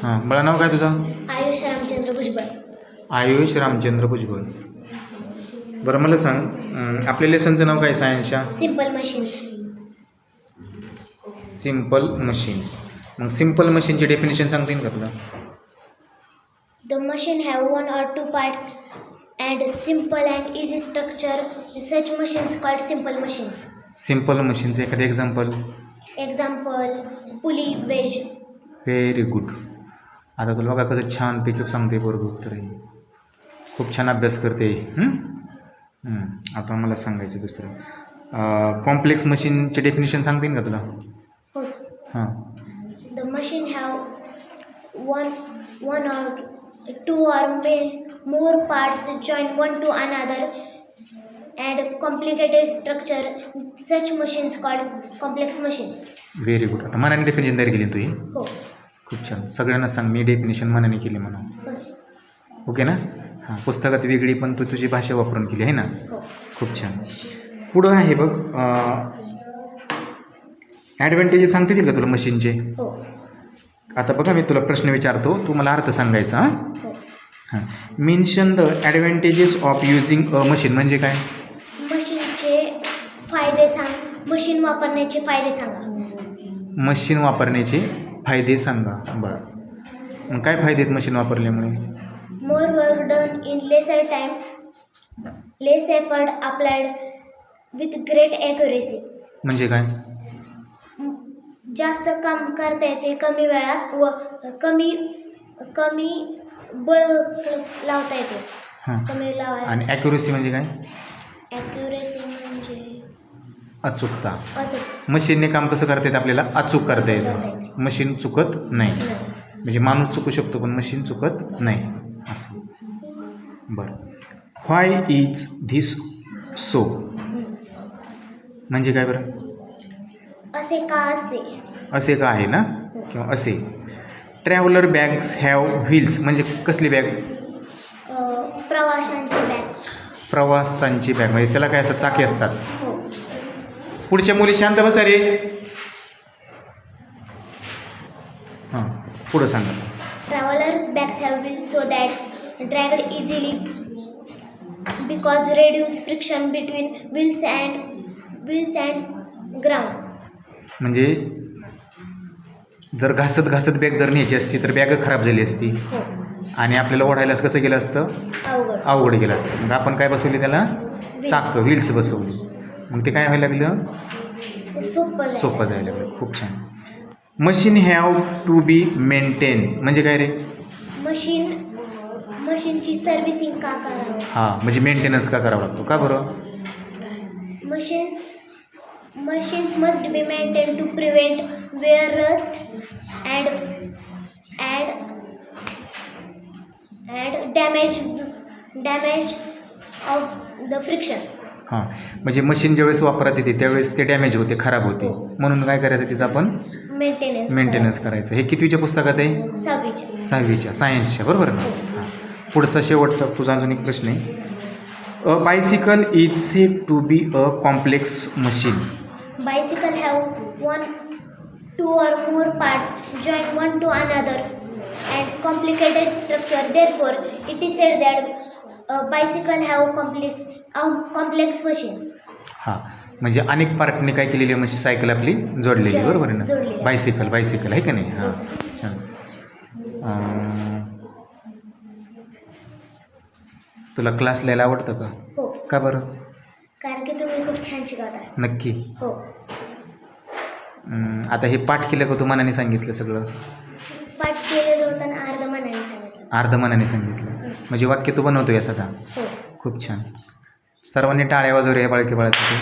हां, बाळा नाव काय तुझं? आयुष रामचंद्र भुजबळ. आयुष रामचंद्र भुजबळ. बरं मला सांग, आपल्या लेसनचं नाव काय सायन्सच्या? Simple machines. Simple machine. मग सिम्पल मशीनची डेफिनेशन सांगता येईल का तुला? The machine have 1 or 2 parts and simple and easy structure. Such machines called simple machines. Simple मशीनचं एखादं example. Example, pulley, wedge. Very good. आता तुला बघा कसं छानपैकी सांगते बरोबर उत्तर आहे. खूप छान अभ्यास करते. आता मला सांगायचं दुसरं, कॉम्प्लेक्स मशीनचे डेफिनेशन सांगता येईल का तुला? हो. हां. The machine have one or 2 or more parts joined one to another and complicated structure. Such machines called complex machines. Very good. आता मनाने डेफिनेशन तयार केली ना तुझी? हो. खूप छान. सगळ्यांना सांग मी डेफिनेशन मनाने केली म्हणून. ओके ना? हां, पुस्तकात वेगळी पण तू तुझी भाषा वापरून केली आहे ना? हो. खूप छान. पुढं आहे बघ, ॲडव्हान्टेजेस सांगता येतील का तुला मशीनचे? हो. आता बघा मी तुला प्रश्न विचारतो, तू मला अर्थ सांगायचा. हां हो. हां. Mention the advantages of using a machine म्हणजे काय? मशीनचे फायदे सांग. मशीन वापरण्याचे फायदे सांगा. मशीन वापरण्याचे फायदे सांगा. बरं, मग काय फायदे आहेत मशीन वापरल्यामुळे? More work done in lesser time. Less effort applied with great accuracy. म्हणजे काय? जास्त काम करता येते कमी वेळात व कमी बळ लावता येते. हां. कमी लावायला. आणि ॲक्युरेसी म्हणजे काय? ॲक्युरेसी म्हणजे अचूकता. अचूक. मशीनने काम कसं करता येतं आपल्याला? अचूक करता येतं. मशीन चुकत नाही. म्हणजे माणूस चुकू शकतो पण मशीन चुकत नाही असं. बरं, व्हाय इज धिस सो म्हणजे काय बरं? असे का असे? असे का आहे ना, किंवा असे. ट्रॅव्हलर बॅग्स हॅव व्हील्स म्हणजे कसली बॅग? प्रवाशांची बॅग. प्रवासांची बॅग म्हणजे त्याला काय असं चाके असतात. हो. पुढच्या मुली शांत बसा रे. हां, पुढं सांगा. Travellers bags have wheels so that dragged easily because reduce friction between wheels and ground. म्हणजे जर घासत बॅग जर न्यायची असती तर बॅग खराब झाली असती हो. आणि आपल्याला ओढायलाच कसं गेलं असतं? अवघड गेलं असतं. मग आपण काय बसवली त्याला? चाकं, व्हील्स बसवली. मग ते काय व्हायला लागलं? सोपं जायला लागलं. खूप छान. Machine have to be maintain म्हणजे काय रे? मशीनची सर्व्हिसिंग का करावं? हां, म्हणजे मेंटेनन्स का करावा लागतो? का बरं? Machines must be maintained to prevent wear, rust, and damage of the friction. हां, म्हणजे मशीन ज्यावेळेस वापरात येते त्यावेळेस ते डॅमेज होते, खराब होते. म्हणून काय करायचं तिचं आपण? मेंटेनन्स करायचं. हे कितवीच्या पुस्तकात आहे? 6वीच्या सायन्सच्या, बरोबर ना? हां. पुढचा शेवटचा तुझा अजून एक प्रश्न आहे. A bicycle is said to be a complex machine. Bicycle have 1, 2 or more parts joined one to another and complicated structure. Therefore, it is said that a bicycle have complex machine. हां, म्हणजे अनेक पार्टने काय केलेली आहे? Machine cycle आपली जोडलेली, बरोबर आहे ना? बायसिकल आहे का नाही? हां, छान. तुला क्लास लिहायला आवडतं का? हो. का बरं? कारण की तुम्ही खूप छान शिकवता. नक्की. हो. आता हे पाठ केलं का तू मनाने सांगितलं सगळं? पाठ केलेलं होतं आणि अर्ध मनाने सांगितलं. अर्ध मनाने सांगितलं म्हणजे वाक्य तू बनवतो या सदा. हो. खूप छान. सर्वांनी टाळ्या वाजवल्या या बाळकी बाळासाठी.